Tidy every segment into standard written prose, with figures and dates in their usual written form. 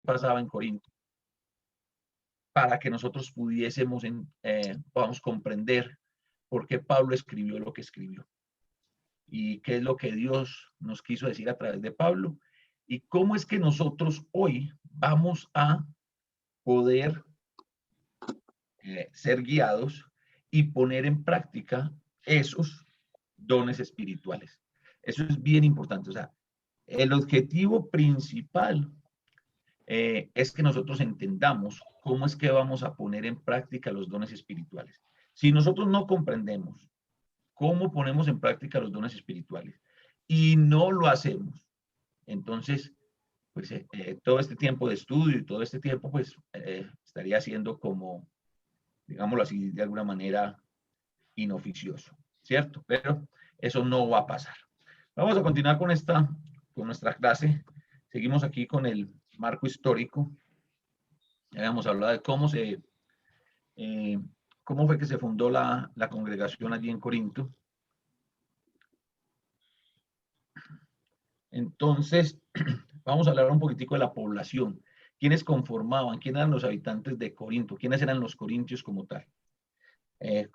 pasaba en Corinto, para que nosotros podamos comprender por qué Pablo escribió lo que escribió y qué es lo que Dios nos quiso decir a través de Pablo y cómo es que nosotros hoy vamos a poder ser guiados y poner en práctica esos dones espirituales. Eso es bien importante. O sea, el objetivo principal es que nosotros entendamos cómo es que vamos a poner en práctica los dones espirituales. Si nosotros no comprendemos cómo ponemos en práctica los dones espirituales y no lo hacemos, entonces, pues todo este tiempo de estudio y todo este tiempo, pues estaría siendo como, digámoslo así, de alguna manera inoficioso, ¿cierto? Pero eso no va a pasar. Vamos a continuar con nuestra clase. Seguimos aquí con el marco histórico. Ya habíamos hablado de cómo fue que se fundó la congregación allí en Corinto. Entonces, vamos a hablar un poquitico de la población. ¿Quiénes conformaban? ¿Quiénes eran los habitantes de Corinto? ¿Quiénes eran los corintios como tal? Ya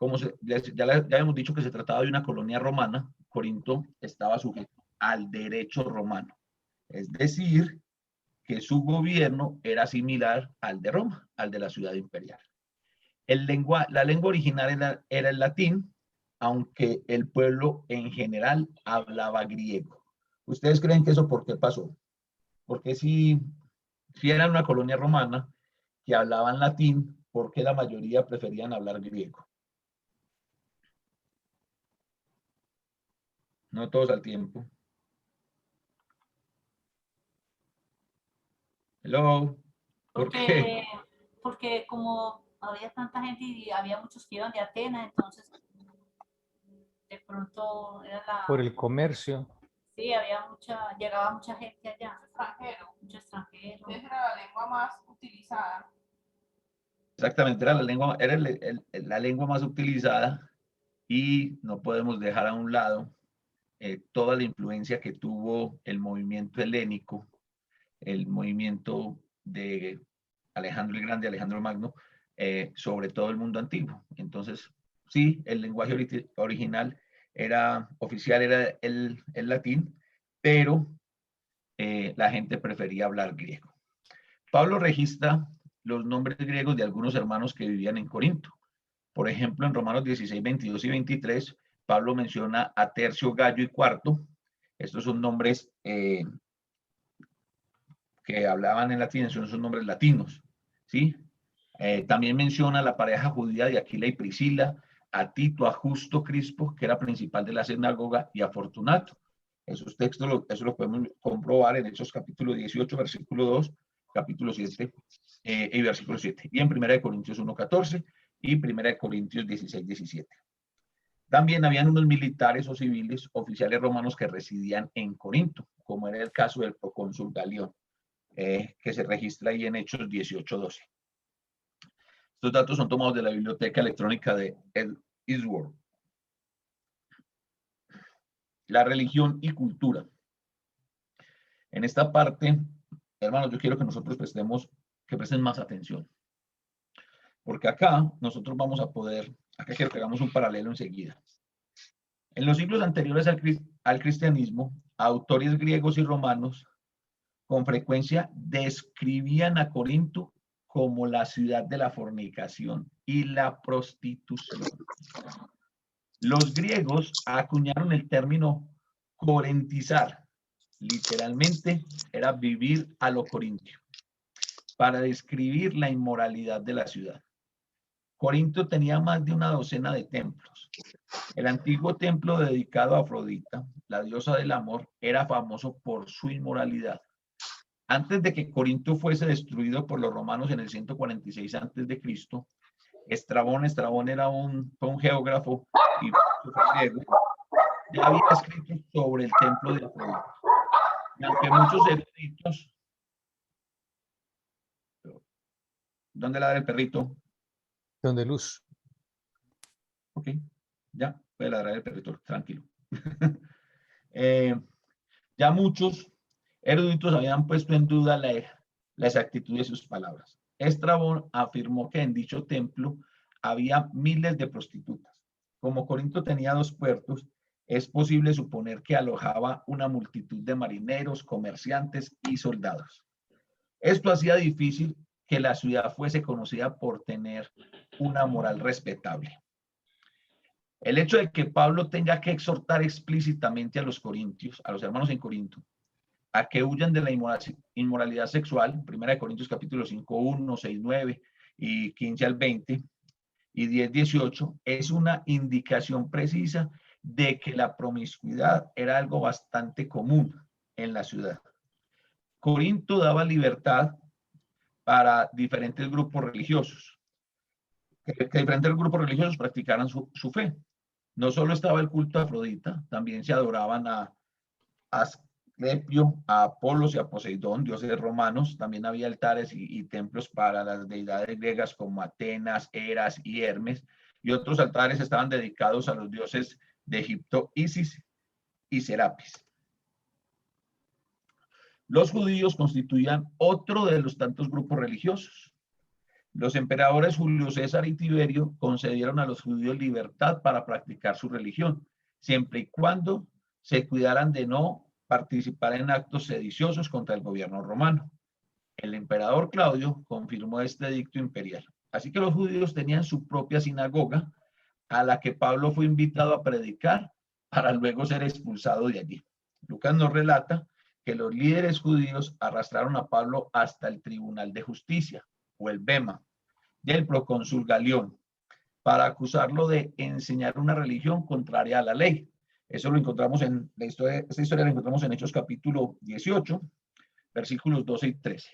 hemos dicho que se trataba de una colonia romana. Corinto estaba sujeto al derecho romano. Es decir, que su gobierno era similar al de Roma, al de la ciudad imperial. La lengua original era el latín, aunque el pueblo en general hablaba griego. ¿Ustedes creen que eso por qué pasó? Porque si era una colonia romana que hablaban latín, ¿por qué la mayoría preferían hablar griego? No todos al tiempo. Hello. ¿Por qué? Porque como había tanta gente y había muchos que iban de Atenas, entonces de pronto era Por el comercio. Sí, llegaba mucha gente allá, mucho extranjero. Entonces era la lengua más utilizada. Exactamente, era la lengua más utilizada y no podemos dejar a un lado toda la influencia que tuvo el movimiento helénico, el movimiento de Alejandro el Grande, Alejandro Magno, sobre todo el mundo antiguo. Entonces, sí, el lenguaje original oficial era el latín, pero la gente prefería hablar griego. Pablo registra los nombres griegos de algunos hermanos que vivían en Corinto. Por ejemplo, en Romanos 16, 22 y 23, Pablo menciona a Tercio, Gallo y Cuarto. Estos son nombres que hablaban en latín, son nombres latinos, ¿sí? También menciona la pareja judía de Aquila y Priscila, a Tito, a Justo Crispo, que era principal de la sinagoga, y a Fortunato. Esos textos, eso lo podemos comprobar en Hechos capítulo 18, versículo 2, capítulo 7 y versículo 7. Y en 1 Corintios 1, 14 y 1 Corintios 16, 17. También habían unos militares o civiles, oficiales romanos que residían en Corinto, como era el caso del procónsul Galión, que se registra ahí en Hechos 18, 12. Estos datos son tomados de la biblioteca electrónica de Ed Eastworld. La religión y cultura. En esta parte, hermanos, yo quiero que nosotros presten más atención. Porque acá nosotros vamos a poder, acá quiero que hagamos un paralelo enseguida. En los siglos anteriores al cristianismo, autores griegos y romanos con frecuencia describían a Corinto como la ciudad de la fornicación y la prostitución. Los griegos acuñaron el término corintizar, literalmente era vivir a lo corintio, para describir la inmoralidad de la ciudad. Corinto tenía más de una docena de templos. El antiguo templo dedicado a Afrodita, la diosa del amor, era famoso por su inmoralidad. Antes de que Corinto fuese destruido por los romanos en el 146 a.C., Estrabón era un geógrafo y griego, ya había escrito sobre el templo de Afrodita. Y aunque muchos eruditos... ¿Dónde ladra el perrito? Donde luz. Ok, ya, puede ladrar el perrito, tranquilo. Ya muchos eruditos habían puesto en duda la exactitud de sus palabras. Estrabón afirmó que en dicho templo había miles de prostitutas. Como Corinto tenía 2 puertos, es posible suponer que alojaba una multitud de marineros, comerciantes y soldados. Esto hacía difícil que la ciudad fuese conocida por tener una moral respetable. El hecho de que Pablo tenga que exhortar explícitamente a los corintios, a los hermanos en Corinto, a que huyan de la inmoralidad sexual, 1 Corintios capítulo 5, 1, 6, 9 y 15 al 20 y 10, 18, es una indicación precisa de que la promiscuidad era algo bastante común en la ciudad. Corinto daba libertad para diferentes grupos religiosos, que diferentes grupos religiosos practicaran su fe. No solo estaba el culto a Afrodita, también se adoraban a Asclepio, a Apolos y a Poseidón, dioses romanos. También había altares y templos para las deidades griegas como Atenas, Eras y Hermes, y otros altares estaban dedicados a los dioses de Egipto, Isis y Serapis. Los judíos constituían otro de los tantos grupos religiosos. Los emperadores Julio César y Tiberio concedieron a los judíos libertad para practicar su religión, siempre y cuando se cuidaran de no participar en actos sediciosos contra el gobierno romano. El emperador Claudio confirmó este edicto imperial. Así que los judíos tenían su propia sinagoga, a la que Pablo fue invitado a predicar para luego ser expulsado de allí. Lucas nos relata que los líderes judíos arrastraron a Pablo hasta el Tribunal de Justicia, o el Bema, del procónsul Galión, para acusarlo de enseñar una religión contraria a la ley. Eso lo encontramos en la historia, esta historia la encontramos en Hechos capítulo 18, versículos 12 y 13.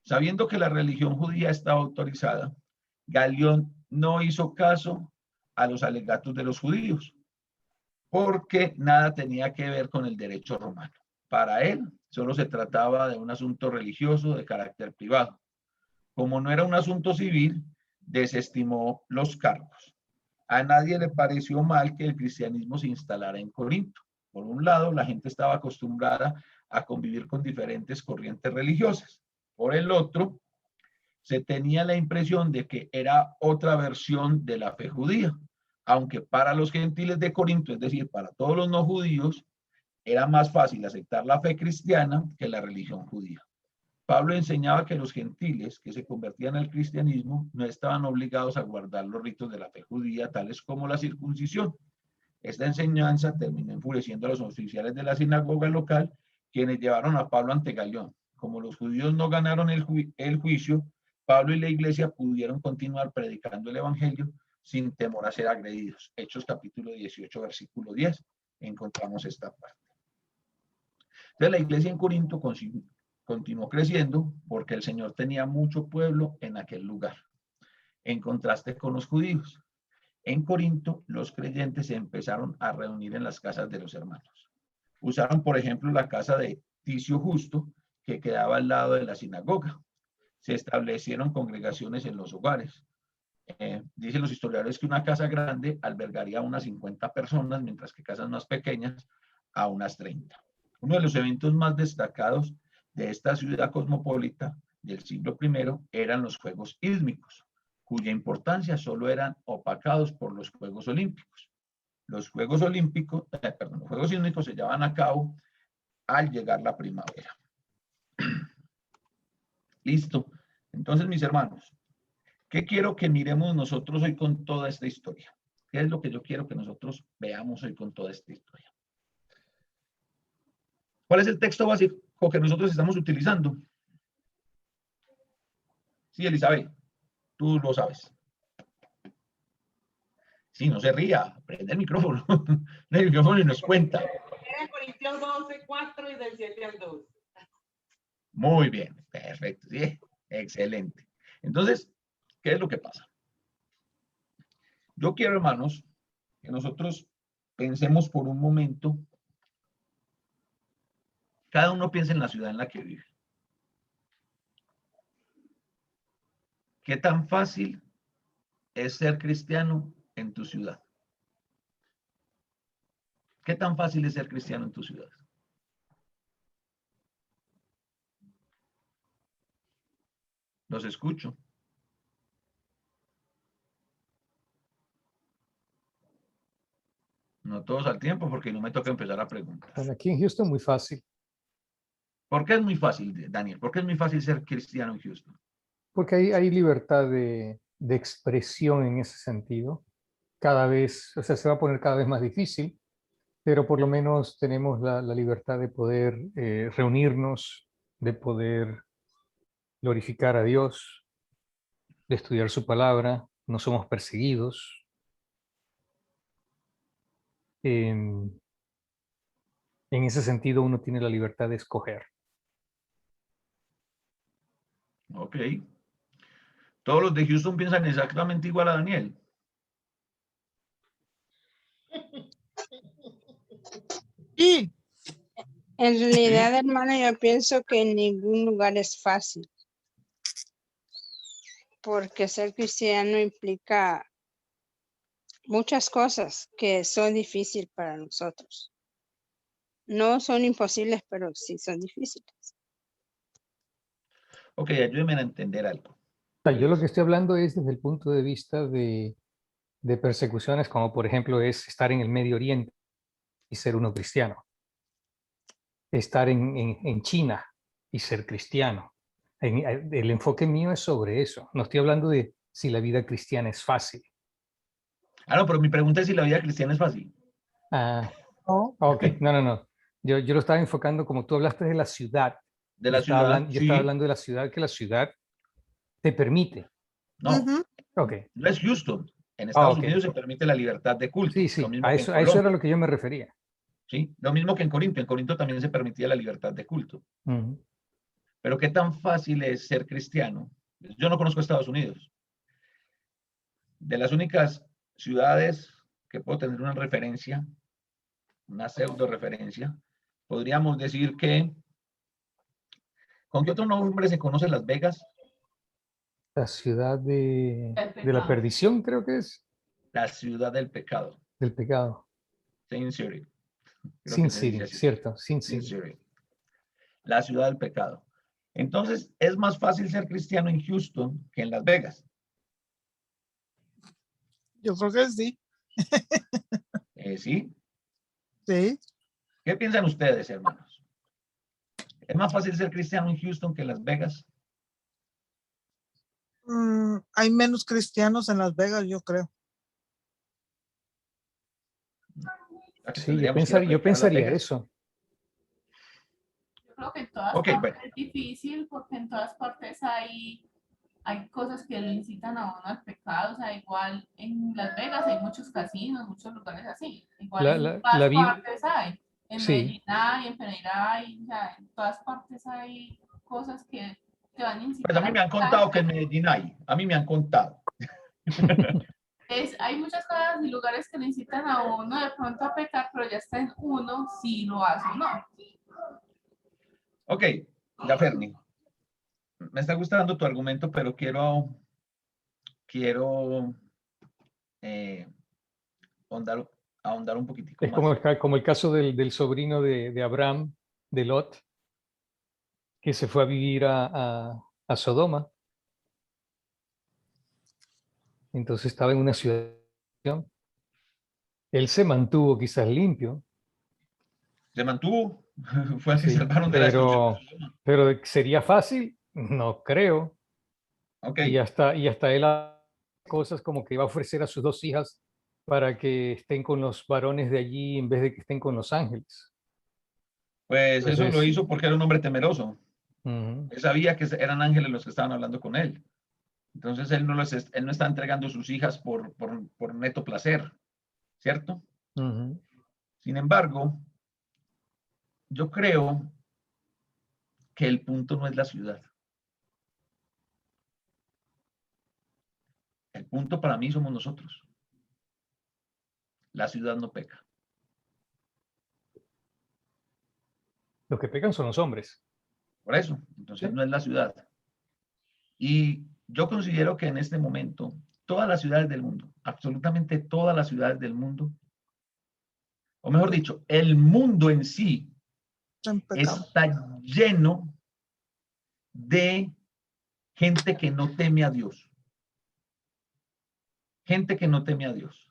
Sabiendo que la religión judía estaba autorizada, Galión no hizo caso a los alegatos de los judíos, porque nada tenía que ver con el derecho romano. Para él, solo se trataba de un asunto religioso de carácter privado. Como no era un asunto civil, desestimó los cargos. A nadie le pareció mal que el cristianismo se instalara en Corinto. Por un lado, la gente estaba acostumbrada a convivir con diferentes corrientes religiosas. Por el otro, se tenía la impresión de que era otra versión de la fe judía, aunque para los gentiles de Corinto, es decir, para todos los no judíos, era más fácil aceptar la fe cristiana que la religión judía. Pablo enseñaba que los gentiles que se convertían al cristianismo no estaban obligados a guardar los ritos de la fe judía, tales como la circuncisión. Esta enseñanza terminó enfureciendo a los oficiales de la sinagoga local, quienes llevaron a Pablo ante Galión. Como los judíos no ganaron el juicio, Pablo y la iglesia pudieron continuar predicando el evangelio sin temor a ser agredidos. Hechos capítulo 18, versículo 10, encontramos esta parte. Entonces la iglesia en Corinto continuó creciendo porque el Señor tenía mucho pueblo en aquel lugar, en contraste con los judíos. En Corinto, los creyentes se empezaron a reunir en las casas de los hermanos. Usaron, por ejemplo, la casa de Ticio Justo, que quedaba al lado de la sinagoga. Se establecieron congregaciones en los hogares. Dicen los historiadores que una casa grande albergaría a unas 50 personas, mientras que casas más pequeñas a unas 30. Uno de los eventos más destacados de esta ciudad cosmopolita del siglo I eran los Juegos Ídmicos, cuya importancia solo eran opacados por los Juegos Olímpicos. Los Juegos Ídmicos se llevan a cabo al llegar la primavera. Listo. Entonces, mis hermanos, ¿qué quiero que miremos nosotros hoy con toda esta historia? ¿Qué es lo que yo quiero que nosotros veamos hoy con toda esta historia? ¿Cuál es el texto básico que nosotros estamos utilizando? Sí, Elizabeth, tú lo sabes. Sí, no se ría, prende el micrófono. El micrófono y nos cuenta. Era Corintios 12, 4 y del 7 al 2. Muy bien, perfecto, sí, excelente. Entonces, ¿qué es lo que pasa? Yo quiero, hermanos, que nosotros pensemos por un momento, cada uno piensa en la ciudad en la que vive. ¿Qué tan fácil es ser cristiano en tu ciudad? ¿Qué tan fácil es ser cristiano en tu ciudad? Los escucho. No todos al tiempo, porque no me toca empezar a preguntar. Bueno, aquí en Houston muy fácil, ¿Por qué es muy fácil, Daniel? ¿Por qué es muy fácil ser cristiano en Houston? porque hay libertad de expresión en ese sentido. Cada vez, o sea, se va a poner cada vez más difícil, pero por lo menos tenemos la libertad de poder reunirnos, de poder glorificar a Dios, de estudiar su palabra, no somos perseguidos. En ese sentido, uno tiene la libertad de escoger. Ok. Todos los de Houston piensan exactamente igual a Daniel. Sí, En realidad, hermano, yo pienso que en ningún lugar es fácil, porque ser cristiano implica muchas cosas que son difíciles para nosotros. No son imposibles, pero sí son difíciles. Ok, ayúdenme a entender algo. O sea, yo lo que estoy hablando es desde el punto de vista de persecuciones, como por ejemplo es estar en el Medio Oriente y ser uno cristiano, estar en China y ser cristiano. El enfoque mío es sobre eso. No estoy hablando de si la vida cristiana es fácil. Ah, no, pero mi pregunta es si la vida cristiana es fácil. Ah, no, ok, no. Yo lo estaba enfocando como tú hablaste de la ciudad. De la ciudad, Yo estaba sí. hablando de la ciudad, que la ciudad te permite. No, ujú, Ok, no es Houston. En Estados ok. Unidos se permite la libertad de culto. Sí, Lo sí, mismo a que en eso era Colombia. lo que yo me refería. ¿Sí? Lo mismo que en Corinto. En Corinto también se permitía la libertad de culto. Ujú. Pero ¿qué tan fácil es ser cristiano? Yo no conozco Estados Unidos. De las únicas ciudades que puedo tener una referencia, una pseudo referencia, podríamos decir que, ¿con qué otro nombre se conoce Las Vegas? La ciudad de la Perfecto. perdición, creo que es, La ciudad del pecado. del pecado. Sin City. Creo Sin que se dice City, así. cierto, Sin Sin City. City. La ciudad del pecado. Entonces, es más fácil ser cristiano en Houston que en Las Vegas. yo creo que sí. ¿Sí? Sí. ¿Qué piensan ustedes, hermanos? ¿Es más fácil ser cristiano en Houston que en Las Vegas? Hay menos cristianos en Las Vegas, yo creo. ¿A que Sí, tendríamos que ir a yo predicar a Las pensaría Vegas? eso. Yo creo que en todas Ok, partes bueno. es difícil porque en todas partes hay cosas que lo incitan a uno al pecado. O sea, igual en Las Vegas hay muchos casinos, muchos lugares así. Igual La, en la, todas la Bib- partes hay. En sí, Medellín hay, en Pereira hay, o sea, en todas partes hay cosas que te van a Pues a incitar mí al me han contado que en pecado. Medellín hay. A mí me han contado. Hay muchas cosas y lugares que le incitan a uno de pronto a pecar, pero ya está en uno si lo hace o no. Ok, ya Ferni. Me está gustando tu argumento, pero quiero ahondar, ahondar un poquitico es más. como el caso del sobrino de Abraham, de Lot, que se fue a vivir a Sodoma. Entonces estaba en una ciudad. Él se mantuvo quizás limpio, Se mantuvo, fue al que sí, salvaron de la destrucción de Sodoma. pero ¿sería fácil? No creo. Ok, Y hasta él hace cosas como que iba a ofrecer a sus dos hijas para que estén con los varones de allí en vez de que estén con los ángeles. pues eso lo Entonces, hizo porque era un hombre temeroso. ujú, Él sabía que eran ángeles los que estaban hablando con él. Entonces él no está entregando sus hijas por neto placer, ¿cierto? ujú. Sin embargo, yo creo que el punto no es la ciudad. El punto para mí somos nosotros. La ciudad no peca. Los que pecan son los hombres. Por eso, entonces ¿Sí? no es la ciudad. Y yo considero que en este momento, todas las ciudades del mundo, absolutamente todas las ciudades del mundo, o mejor dicho, el mundo en sí En pecado. está lleno de gente que no teme a Dios. Gente que no teme a Dios.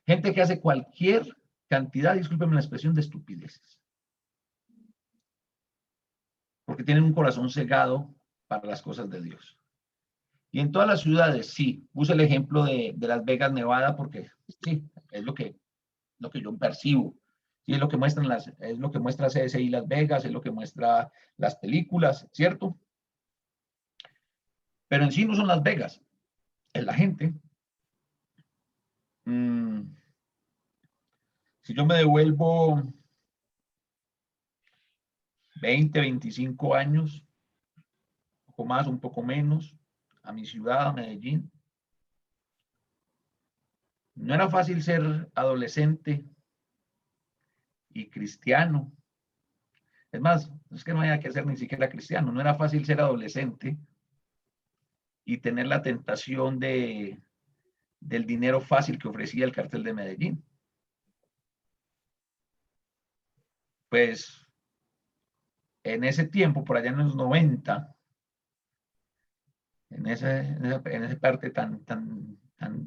Gente que hace cualquier cantidad, discúlpenme la expresión, de estupideces. Porque tienen un corazón cegado para las cosas de Dios. Y en todas las ciudades, sí, puse el ejemplo de Las Vegas, Nevada, porque sí, es lo que yo percibo. Sí, es lo que muestran es lo que muestra CSI Las Vegas, es lo que muestra las películas, ¿cierto? Pero en sí no son Las Vegas, es la gente. Si yo me devuelvo 20, 25 años, un poco más, un poco menos, a mi ciudad, a Medellín, no era fácil ser adolescente y cristiano. Es más, es que no había que ser ni siquiera cristiano, no era fácil ser adolescente y tener la tentación del dinero fácil que ofrecía el cartel de Medellín. Pues en ese tiempo, por allá en los 90, en esa parte tan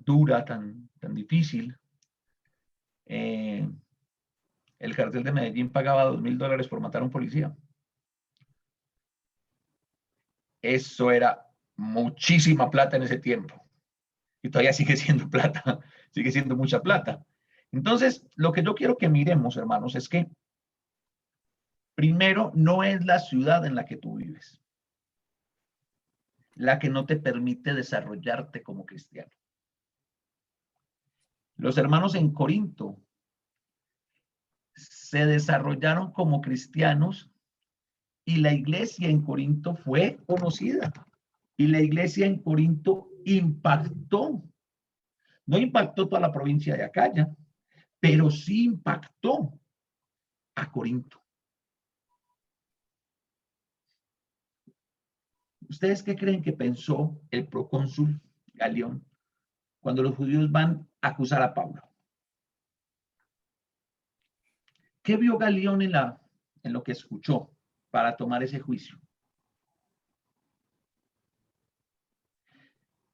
dura, tan difícil, el cartel de Medellín pagaba $2.000 por matar a un policía. Eso era muchísima plata en ese tiempo. Y todavía sigue siendo plata, sigue siendo mucha plata. Entonces, lo que yo quiero que miremos, hermanos, es que primero no es la ciudad en la que tú vives la que no te permite desarrollarte como cristiano. Los hermanos en Corinto se desarrollaron como cristianos y la iglesia en Corinto fue conocida. Y la iglesia en Corinto impactó. No impactó toda la provincia de Acaya, pero sí impactó a Corinto. ¿Ustedes qué creen que pensó el procónsul Galión cuando los judíos van a acusar a Pablo? ¿Qué vio Galión en lo que escuchó para tomar ese juicio?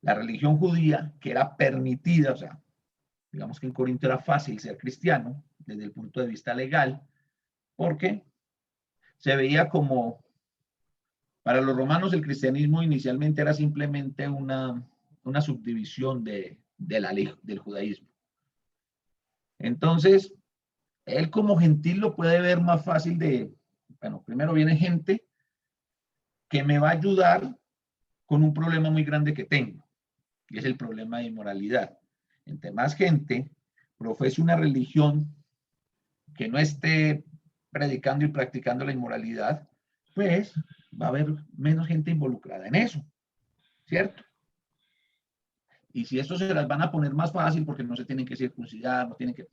La religión judía, que era permitida, o sea, digamos que en Corinto era fácil ser cristiano desde el punto de vista legal, porque se veía como, para los romanos el cristianismo inicialmente era simplemente una subdivisión de la ley del judaísmo. Entonces, él como gentil lo puede ver más fácil bueno, primero viene gente que me va a ayudar con un problema muy grande que tengo, y es el problema de inmoralidad. Entre más gente profese una religión que no esté predicando y practicando la inmoralidad, pues va a haber menos gente involucrada en eso, ¿cierto? Y si esto se las van a poner más fácil porque no se tienen que circuncidar, no tienen que...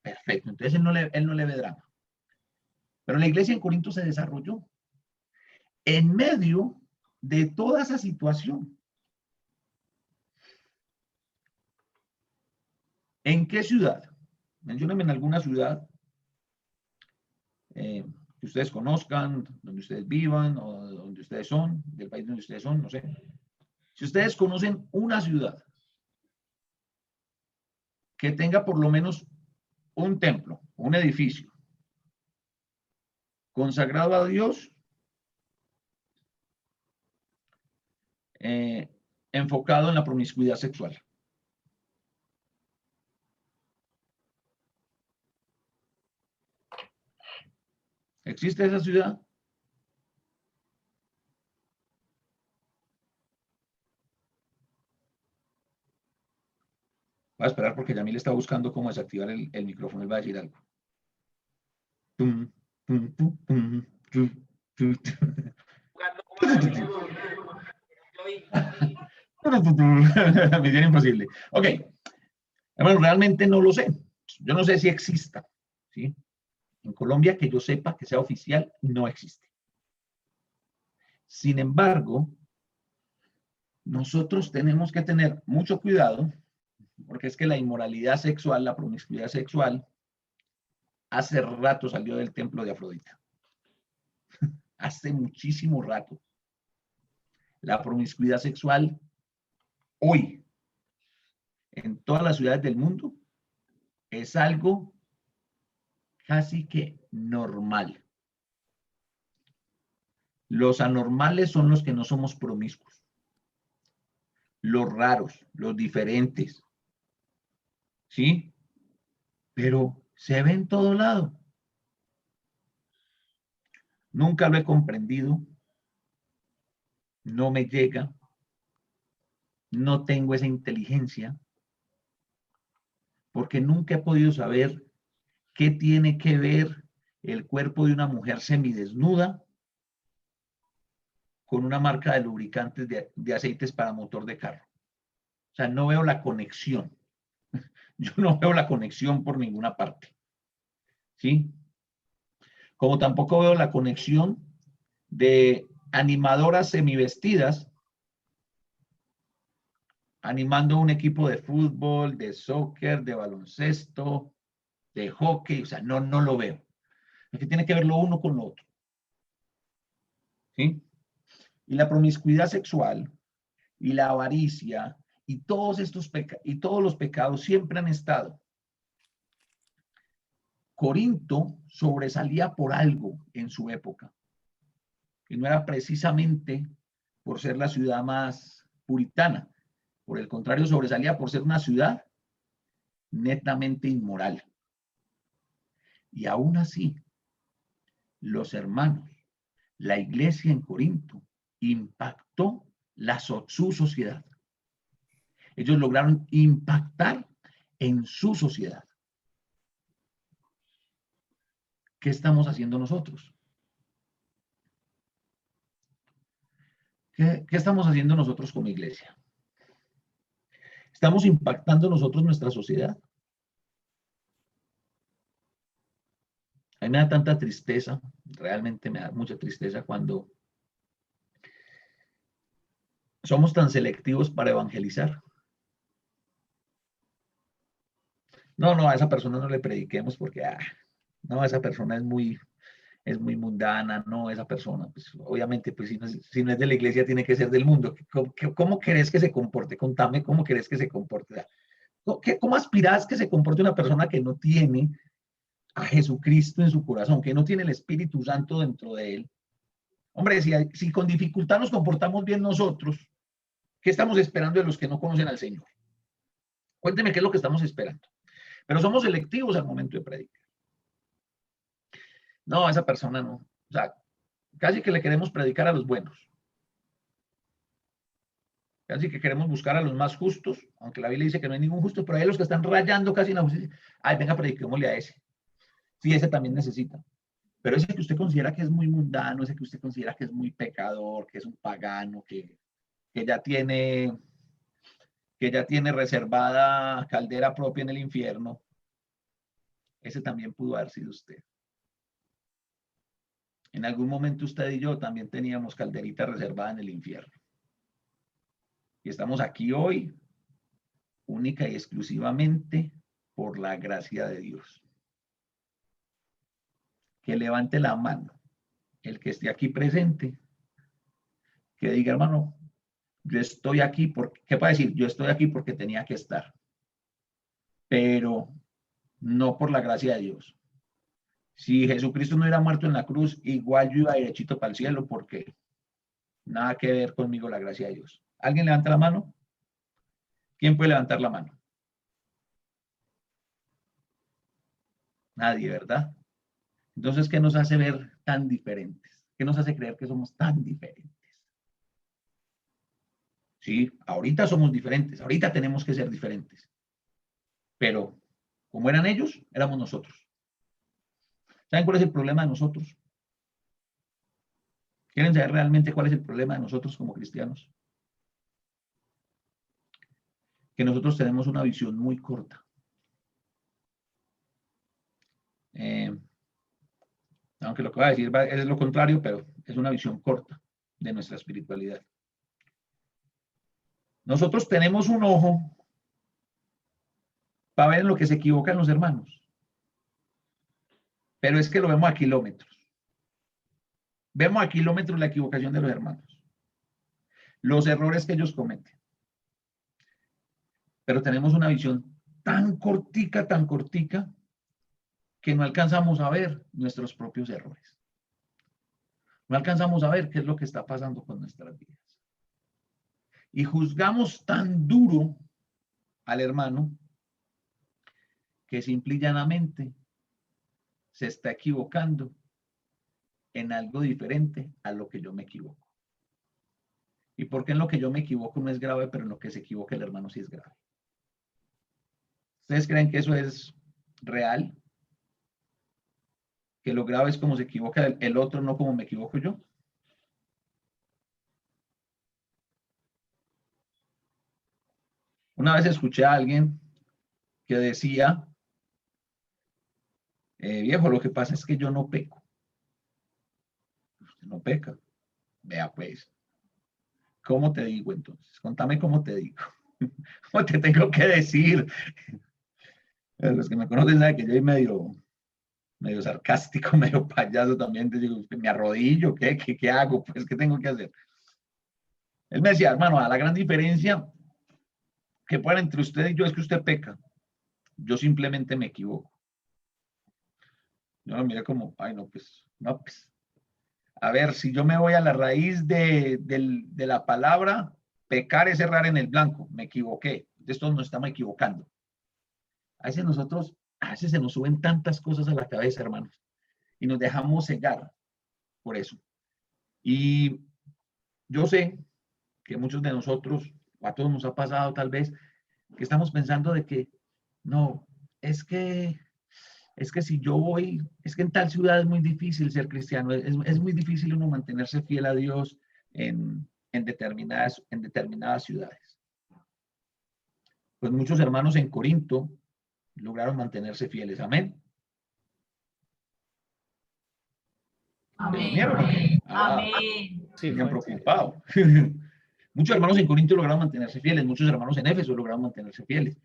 Perfecto, entonces él no le ve drama. Pero la iglesia en Corinto se desarrolló en medio de toda esa situación. ¿En qué ciudad? Menciónenme en alguna ciudad que ustedes conozcan, donde ustedes vivan o donde ustedes son, del país donde ustedes son, no sé. Si ustedes conocen una ciudad que tenga por lo menos un templo, un edificio consagrado a Dios, enfocado en la promiscuidad sexual. ¿Existe esa ciudad? Voy a esperar porque Yamil está buscando cómo desactivar el micrófono. Él va a decir algo. Misión imposible. Ok. Bueno, realmente no lo sé. Yo no sé si exista. ¿Sí? En Colombia, que yo sepa, que sea oficial, no existe. Sin embargo, nosotros tenemos que tener mucho cuidado, porque es que la inmoralidad sexual, la promiscuidad sexual, hace rato salió del templo de Afrodita. Hace muchísimo rato. La promiscuidad sexual hoy en todas las ciudades del mundo es algo casi que normal. Los anormales son los que no somos promiscuos, los raros, los diferentes, ¿sí? Pero se ve en todo lado. Nunca lo he comprendido, no me llega, no tengo esa inteligencia, porque nunca he podido saber qué tiene que ver el cuerpo de una mujer semidesnuda con una marca de lubricantes de aceites para motor de carro. O sea, no veo la conexión. Yo no veo la conexión por ninguna parte. ¿Sí? Como tampoco veo la conexión de animadoras semivestidas animando un equipo de fútbol, de soccer, de baloncesto, de hockey. O sea, no lo veo. Es que tiene que ver lo uno con lo otro. ¿Sí? Y la promiscuidad sexual y la avaricia y todos los pecados siempre han estado. Corinto sobresalía por algo en su época, y no era precisamente por ser la ciudad más puritana. Por el contrario, sobresalía por ser una ciudad netamente inmoral. Y aún así, los hermanos, la iglesia en Corinto, impactó su sociedad. Ellos lograron impactar en su sociedad. ¿Qué estamos haciendo nosotros? ¿Qué estamos haciendo nosotros como iglesia? ¿Estamos impactando nosotros nuestra sociedad? A mí me da tanta tristeza, realmente me da mucha tristeza cuando somos tan selectivos para evangelizar. No, a esa persona no le prediquemos porque, no, esa persona es muy mundana, no, esa persona, pues obviamente, pues si no es de la iglesia, tiene que ser del mundo. ¿Cómo querés que se comporte? Contame cómo querés que se comporte. ¿Cómo aspirás que se comporte una persona que no tiene a Jesucristo en su corazón, que no tiene el Espíritu Santo dentro de él? Hombre, si con dificultad nos comportamos bien nosotros, ¿qué estamos esperando de los que no conocen al Señor? Cuénteme qué es lo que estamos esperando. Pero somos selectivos al momento de predicar. No, esa persona no. O sea, casi que le queremos predicar a los buenos. Casi que queremos buscar a los más justos, aunque la Biblia dice que no hay ningún justo, pero hay los que están rayando casi en la justicia. Ay, venga, prediquémosle a ese. Sí, ese también necesita. Pero ese que usted considera que es muy mundano, ese que usted considera que es muy pecador, que es un pagano, que ya tiene reservada caldera propia en el infierno, ese también pudo haber sido usted. En algún momento usted y yo también teníamos calderita reservada en el infierno. Y estamos aquí hoy única y exclusivamente por la gracia de Dios. Que levante la mano el que esté aquí presente, que diga, hermano, yo estoy aquí porque, ¿qué puede decir? Yo estoy aquí porque tenía que estar, pero no por la gracia de Dios. Si Jesucristo no hubiera muerto en la cruz, igual yo iba derechito para el cielo, porque nada que ver conmigo la gracia de Dios. ¿Alguien levanta la mano? ¿Quién puede levantar la mano? Nadie, ¿verdad? Entonces, ¿qué nos hace ver tan diferentes? ¿Qué nos hace creer que somos tan diferentes? Sí, ahorita somos diferentes, ahorita tenemos que ser diferentes. Pero, como eran ellos, éramos nosotros. ¿Saben cuál es el problema de nosotros? ¿Quieren saber realmente cuál es el problema de nosotros como cristianos? Que nosotros tenemos una visión muy corta. Aunque lo que voy a decir es lo contrario, pero es una visión corta de nuestra espiritualidad. Nosotros tenemos un ojo para ver en lo que se equivocan los hermanos, pero es que lo vemos a kilómetros. Vemos a kilómetros la equivocación de los hermanos. los errores que ellos cometen. Pero tenemos una visión tan cortica, que no alcanzamos a ver nuestros propios errores. No alcanzamos a ver qué es lo que está pasando con nuestras vidas. Y juzgamos tan duro al hermano que simple y llanamente se está equivocando en algo diferente a lo que yo me equivoco. ¿Y por qué en lo que yo me equivoco no es grave, pero en lo que se equivoca el hermano sí es grave? ¿Ustedes creen que eso es real? ¿Que lo grave es como se equivoca el otro, no como me equivoco yo? Una vez escuché a alguien que decía, viejo, lo que pasa es que yo no peco. Usted no peca. Vea pues, ¿cómo te digo entonces? Contame cómo te digo. ¿Cómo te tengo que decir? Los que me conocen saben que yo soy medio sarcástico, medio payaso también. Te digo, ¿me arrodillo? ¿Qué hago? Pues, ¿qué tengo que hacer? Él me decía, hermano, a la gran diferencia que pueda entre usted y yo es que usted peca. Yo simplemente me equivoco. Yo lo miré como, ay, no, pues. A ver, si yo me voy a la raíz de la palabra, pecar es errar en el blanco. Me equivoqué. De esto nos estamos equivocando. A veces se nos suben tantas cosas a la cabeza, hermanos, y nos dejamos cegar por eso. Y yo sé que muchos de nosotros, o a todos nos ha pasado tal vez, que estamos pensando de que, no, es que si yo voy, es que en tal ciudad es muy difícil ser cristiano, es muy difícil uno mantenerse fiel a Dios en determinadas ciudades. Pues muchos hermanos en Corinto lograron mantenerse fieles. Amén. ¿Me durmieron o qué? Amén. Sí, Me han fue. preocupado. Muchos hermanos en Corinto lograron mantenerse fieles, muchos hermanos en Éfeso lograron mantenerse fieles.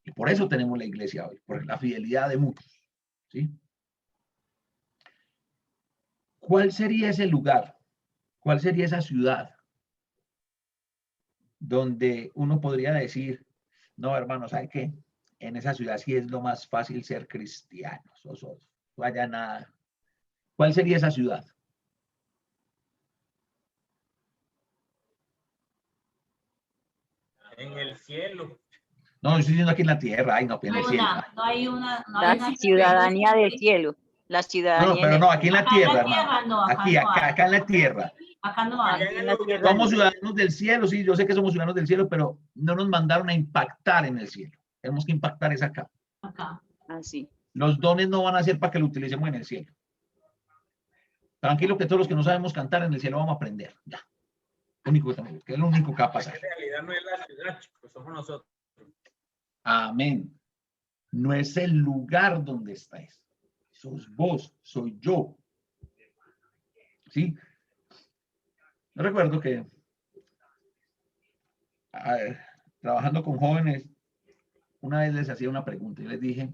Y por eso tenemos la iglesia hoy, por la fidelidad de muchos. ¿Sí? ¿Cuál sería ese lugar? ¿Cuál sería esa ciudad donde uno podría decir, no, hermano, ¿sabe qué? En esa ciudad sí es lo más fácil ser cristiano. No haya nada. ¿Cuál sería esa ciudad? En el cielo. No, yo estoy diciendo aquí en la tierra. Ay, no, en el cielo. No hay una La ciudadanía del cielo. La No, ciudadanía pero del no, aquí en la Acá en la tierra, tierra hermano. no, acá no hay. Acá en la tierra. Acá no hay. Allá en la tierra. Somos ciudadanos del cielo, sí, yo sé que somos ciudadanos del cielo, pero no nos mandaron a impactar en el cielo. Tenemos que impactar es acá. Acá. Así. Los dones no van a ser para que lo utilicemos en el cielo. Tranquilo que todos los que no sabemos cantar en el cielo vamos a aprender. Ya. Que es lo único que va a pasar. En realidad no es la ciudad, chicos, somos nosotros. Amén. No es el lugar donde estáis. Sos vos, soy yo. ¿Sí? Yo recuerdo que trabajando con jóvenes, una vez les hacía una pregunta y les dije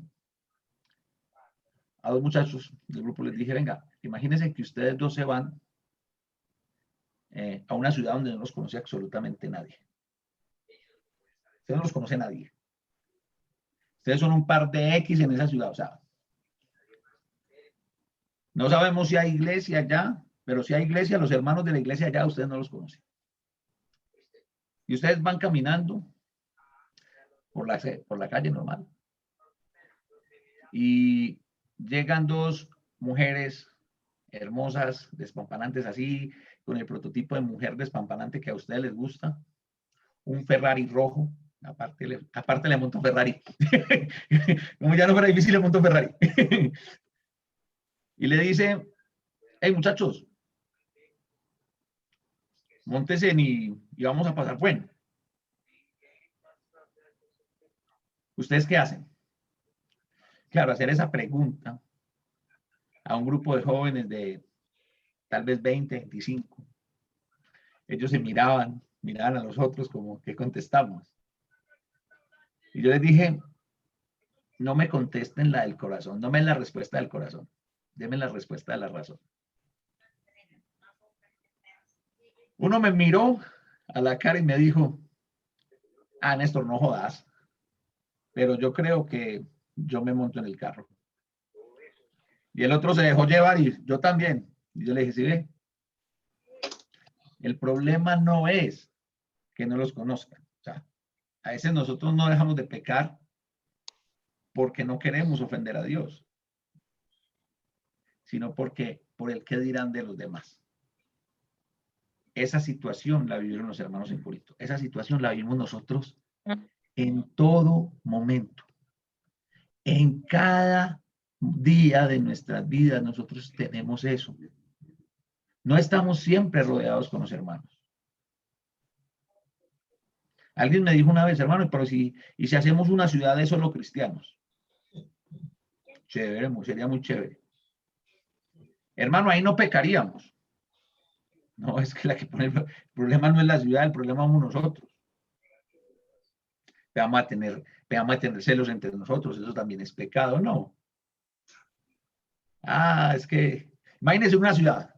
a dos muchachos del grupo, les dije, venga, imagínense que ustedes dos se van a una ciudad donde no los conoce absolutamente nadie. Ustedes no los conoce nadie. Ustedes son un par de X en esa ciudad, o sea, no sabemos si hay iglesia allá, pero si hay iglesia, los hermanos de la iglesia allá, ustedes no los conocen. Y ustedes van caminando por la calle normal. Y llegan dos mujeres hermosas, despampanantes así, con el prototipo de mujer despampanante que a ustedes les gusta. Un Ferrari rojo. Aparte le monto Ferrari. Como ya no fuera difícil, le monto Ferrari. Y le dice, hey muchachos, móntense y vamos a pasar bueno. ¿Ustedes qué hacen? Claro, hacer esa pregunta a un grupo de jóvenes de tal vez 20, 25. Ellos se miraban a los otros como, ¿qué contestamos? Y yo les dije, no me contesten la del corazón, no me den la respuesta del corazón, denme la respuesta de la razón. Uno me miró a la cara y me dijo, ah, Néstor, no jodas, pero yo creo que yo me monto en el carro. Y el otro se dejó llevar y yo también. Y yo le dije, sí, ve, el problema no es que no los conozcan. O sea, a veces nosotros no dejamos de pecar porque no queremos ofender a Dios, sino porque por el qué dirán de los demás. Esa situación la vivieron los hermanos en Corinto. Esa situación la vivimos nosotros en todo momento. En cada día de nuestras vidas nosotros tenemos eso. No estamos siempre rodeados con los hermanos. Alguien me dijo una vez, hermano, pero si hacemos una ciudad de solo cristianos. Chévere, sería muy chévere. Hermano, ahí no pecaríamos. No, es que la que pone el problema no es la ciudad, el problema somos nosotros. Vamos a tener celos entre nosotros, eso también es pecado, ¿no? Ah, es que, imagínense una ciudad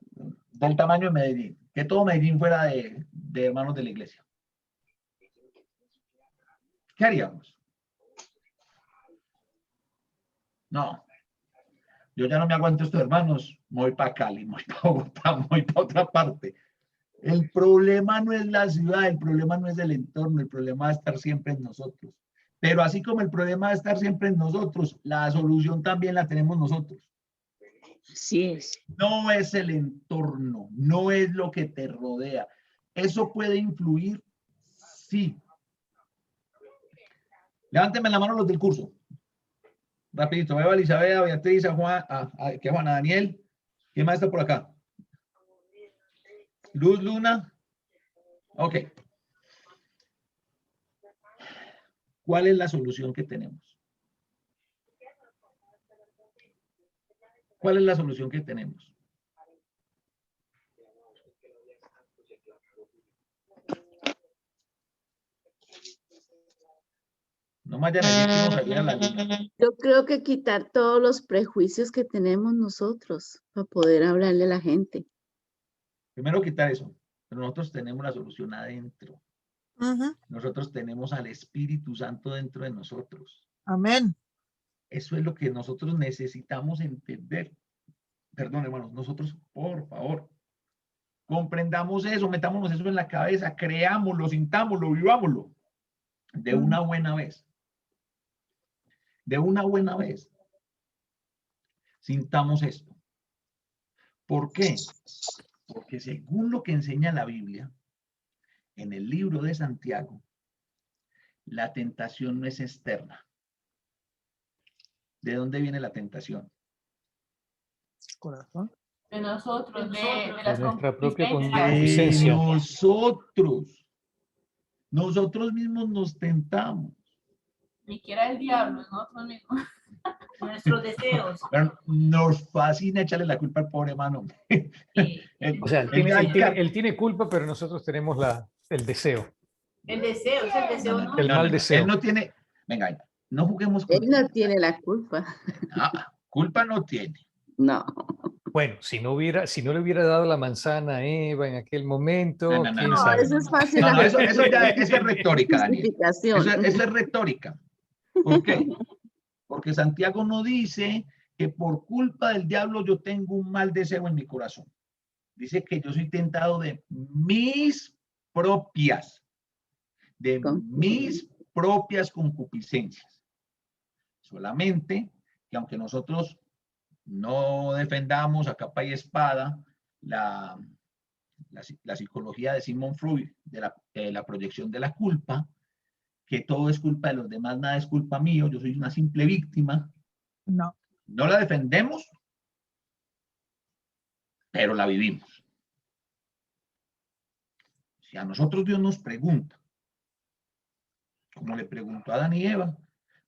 del tamaño de Medellín, que todo Medellín fuera de hermanos de la iglesia. ¿Qué haríamos? No, yo ya no me aguanto estos hermanos, me voy para Cali, me voy para Bogotá, me voy para otra parte. El problema no es la ciudad, el problema no es el entorno, el problema es estar siempre en nosotros. Pero así como el problema de estar siempre en nosotros, la solución también la tenemos nosotros. Así es. No es el entorno, no es lo que te rodea. ¿Eso puede influir? Sí. Levánteme la mano los del curso. Rapidito, veo a Elizabeth, a Beatriz, a Juan, a Juana Daniel. ¿Quién más está por acá? Luz, Luna. Ok. ¿Cuál es la solución que tenemos? ¿Cuál es la solución que tenemos? No me vayan a decir que no salía la luna. Yo creo que quitar todos los prejuicios que tenemos nosotros para poder hablarle a la gente. Primero quitar eso. Pero nosotros tenemos la solución adentro. Ujú. Nosotros tenemos al Espíritu Santo dentro de nosotros. Amén. Eso es lo que nosotros necesitamos entender. Perdón, hermanos, nosotros, por favor, comprendamos eso, metámonos eso en la cabeza, creámoslo, sintámoslo, vivámoslo. De una buena vez. De una buena vez. Sintamos esto. ¿Por qué? Porque según lo que enseña la Biblia, en el libro de Santiago, la tentación no es externa. ¿De dónde viene la tentación? Corazón. De nosotros, de De las nuestra propia concupiscencias. De concupiscencia. nosotros mismos nos tentamos. Ni siquiera el diablo, es nosotros mismos. Nuestros deseos. Pero nos fascina echarle la culpa al pobre hermano. O sea, él tiene culpa, pero nosotros tenemos el deseo, El deseo, es el deseo, ¿no? el mal deseo. Él no tiene, venga, no juguemos con Él no tiene la culpa. culpa no tiene. No. Bueno, si no le hubiera dado la manzana a Eva en aquel momento, No, quién No, sabe. eso es fácil. No, eso es retórica, Daniel. Justificación. Eso es retórica. ¿Por qué? Porque Santiago no dice que por culpa del diablo yo tengo un mal deseo en mi corazón. Dice que yo soy tentado de mis propias concupiscencias. Solamente que aunque nosotros no defendamos a capa y espada la psicología de Sigmund Freud, de la proyección de la culpa, que todo es culpa de los demás, nada es culpa mío, yo soy una simple víctima. No. No la defendemos, pero la vivimos. Si a nosotros Dios nos pregunta, como le preguntó a Adán y Eva,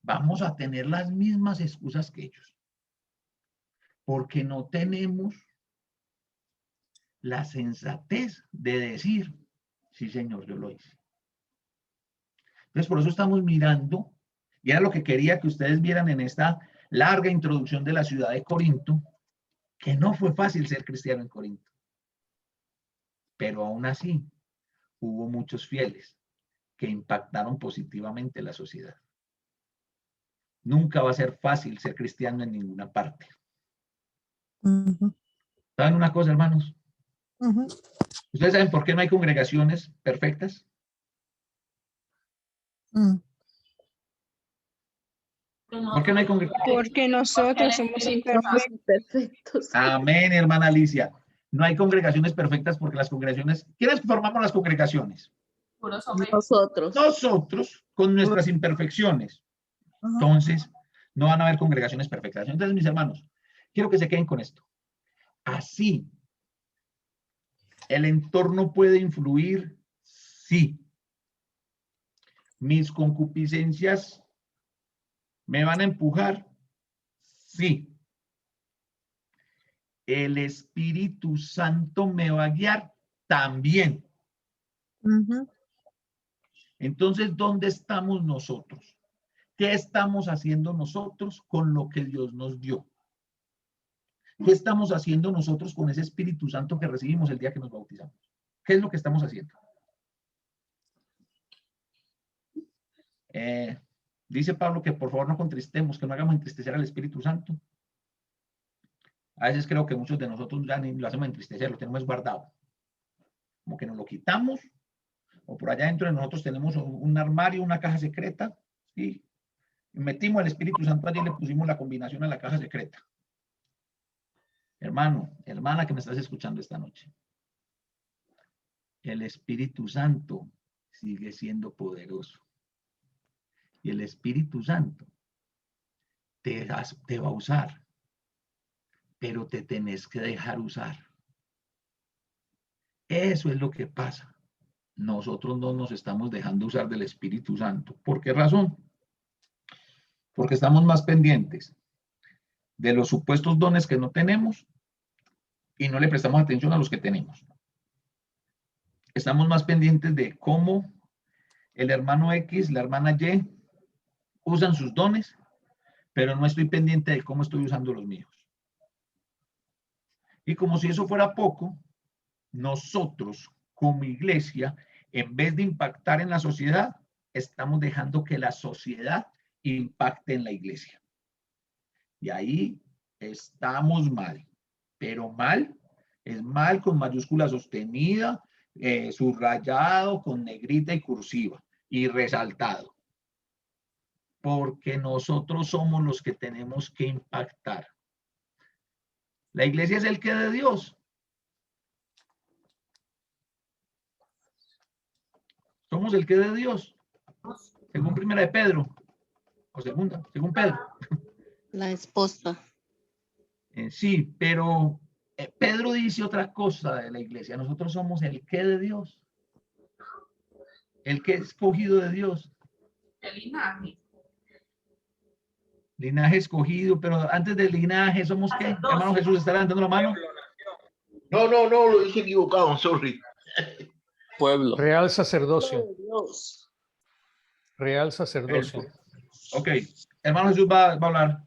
vamos a tener las mismas excusas que ellos. Porque no tenemos la sensatez de decir, sí, Señor, yo lo hice. Entonces, por eso estamos mirando, y era lo que quería que ustedes vieran en esta larga introducción de la ciudad de Corinto, que no fue fácil ser cristiano en Corinto. Pero aún así, hubo muchos fieles que impactaron positivamente la sociedad. Nunca va a ser fácil ser cristiano en ninguna parte. Ujú, ¿Saben una cosa, hermanos? ujú. ¿Ustedes saben por qué no hay congregaciones perfectas? Mm. ¿Por qué no hay congregaciones? Porque nosotros somos Somos imperfectos. imperfectos. Amén, hermana Alicia. No hay congregaciones perfectas porque las congregaciones... ¿Quiénes formamos las congregaciones? Puros hombres. Nosotros. Nosotros, con nuestras imperfecciones. Ajá. Entonces, no van a haber congregaciones perfectas. Entonces, mis hermanos, quiero que se queden con esto. Así, el entorno puede influir, sí. Mis concupiscencias me van a empujar, sí. El Espíritu Santo me va a guiar también. Ujú. Entonces, ¿dónde estamos nosotros? ¿Qué estamos haciendo nosotros con lo que Dios nos dio? ¿Qué estamos haciendo nosotros con ese Espíritu Santo que recibimos el día que nos bautizamos? ¿Qué es lo que estamos haciendo? Dice Pablo que por favor no contristemos, que no hagamos entristecer al Espíritu Santo. A veces creo que muchos de nosotros ya ni lo hacemos entristecer, lo tenemos guardado. Como que nos lo quitamos, o por allá dentro de nosotros tenemos un armario, una caja secreta, y metimos al Espíritu Santo allí y le pusimos la combinación a la caja secreta. Hermano, hermana que me estás escuchando esta noche, el Espíritu Santo sigue siendo poderoso. Y el Espíritu Santo te va a usar, pero te tenés que dejar usar. Eso es lo que pasa. Nosotros no nos estamos dejando usar del Espíritu Santo. ¿Por qué razón? Porque estamos más pendientes de los supuestos dones que no tenemos y no le prestamos atención a los que tenemos. Estamos más pendientes de cómo el hermano X, la hermana Y usan sus dones, pero no estoy pendiente de cómo estoy usando los míos. Y como si eso fuera poco, nosotros como iglesia, en vez de impactar en la sociedad, estamos dejando que la sociedad impacte en la iglesia. Y ahí estamos mal, pero mal es mal con mayúscula sostenida, subrayado, con negrita y cursiva y resaltado. Porque nosotros somos los que tenemos que impactar. La iglesia es el qué de Dios. Somos el qué de Dios. Según primera de Pedro. O segunda, según Pedro. La esposa. Sí, pero Pedro dice otra cosa de la iglesia. Nosotros somos el qué de Dios. El que escogido de Dios. El linaje. Linaje escogido, pero antes del linaje somos qué. Hermano Jesús, ¿está levantando la mano? No, lo dije equivocado, sorry. Pueblo. Real sacerdocio. Dios. Real sacerdocio. Ok, hermano Jesús va a hablar.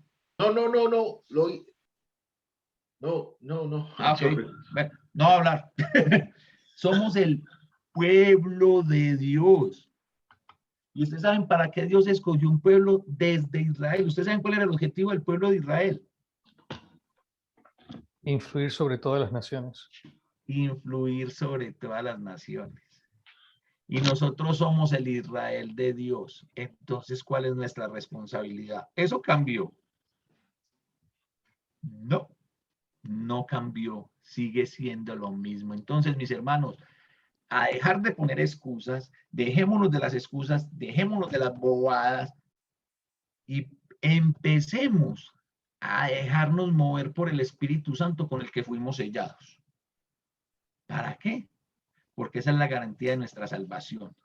No. Ah, ok. Bueno, no va a hablar. Somos el pueblo de Dios. Y ustedes saben para qué Dios escogió un pueblo desde Israel. Ustedes saben cuál era el objetivo del pueblo de Israel. Influir sobre todas las naciones. Influir sobre todas las naciones. Y nosotros somos el Israel de Dios. Entonces, ¿cuál es nuestra responsabilidad? ¿Eso cambió? No, no cambió. Sigue siendo lo mismo. Entonces, mis hermanos, a dejar de poner excusas, dejémonos de las excusas, dejémonos de las bobadas y empecemos a dejarnos mover por el Espíritu Santo con el que fuimos sellados. ¿Para qué? Porque esa es la garantía de nuestra salvación.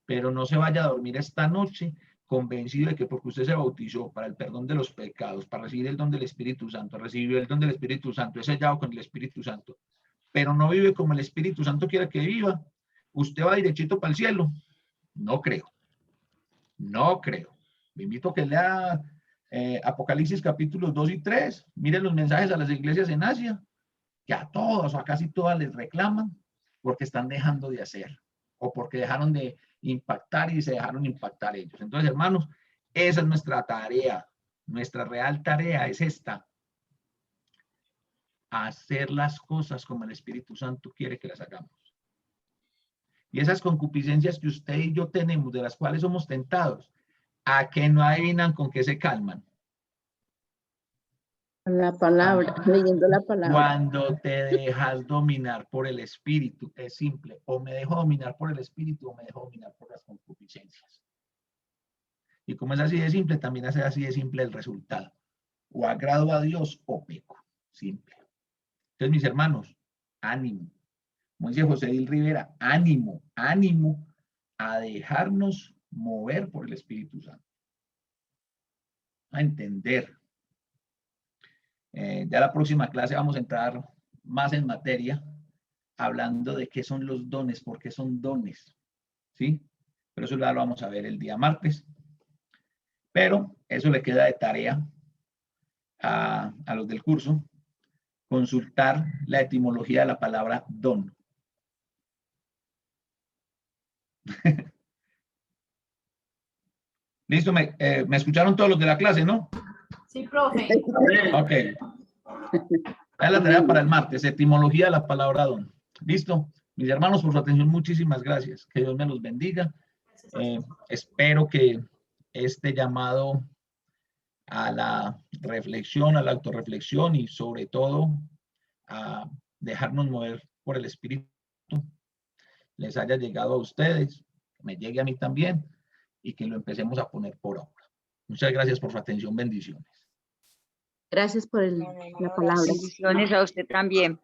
Pero no se vaya a dormir esta noche convencido de que porque usted se bautizó para el perdón de los pecados, para recibir el don del Espíritu Santo, recibió el don del Espíritu Santo, es sellado con el Espíritu Santo, pero no vive como el Espíritu Santo quiere que viva, usted va derechito para el cielo. No creo. No creo. Me invito a que lea Apocalipsis capítulos 2 y 3. Miren los mensajes a las iglesias en Asia, que a todas o a casi todas les reclaman porque están dejando de hacer o porque dejaron de impactar y se dejaron impactar ellos. Entonces, hermanos, esa es nuestra tarea. Nuestra real tarea es esta: hacer las cosas como el Espíritu Santo quiere que las hagamos. Y esas concupiscencias que usted y yo tenemos, de las cuales somos tentados, ¿a que no adivinan con qué se calman? La palabra, leyendo la palabra. Cuando te dejas dominar por el Espíritu. Es simple: o me dejo dominar por el Espíritu o me dejo dominar por las concupiscencias. Y como es así de simple, también es así de simple el resultado: o agrado a Dios o peco. Simple. Entonces, mis hermanos, ánimo. Como dice José Dil Rivera, ánimo, ánimo a dejarnos mover por el Espíritu Santo. A entender. Ya la próxima clase vamos a entrar más en materia, hablando de qué son los dones, por qué son dones, ¿sí? Pero eso ya lo vamos a ver el día martes. Pero eso le queda de tarea a los del curso, consultar la etimología de la palabra don. Listo, me escucharon todos los de la clase, ¿no? Sí, profe. Ok. Es la tarea para el martes: etimología de la palabra don. Listo. Mis hermanos, por su atención, muchísimas gracias. Que Dios me los bendiga. Espero que este llamado a la reflexión, a la autorreflexión y sobre todo a dejarnos mover por el Espíritu les haya llegado a ustedes, me llegue a mí también, y que lo empecemos a poner por obra. Muchas gracias por su atención. Bendiciones. Gracias por la palabra. Bendiciones a usted también.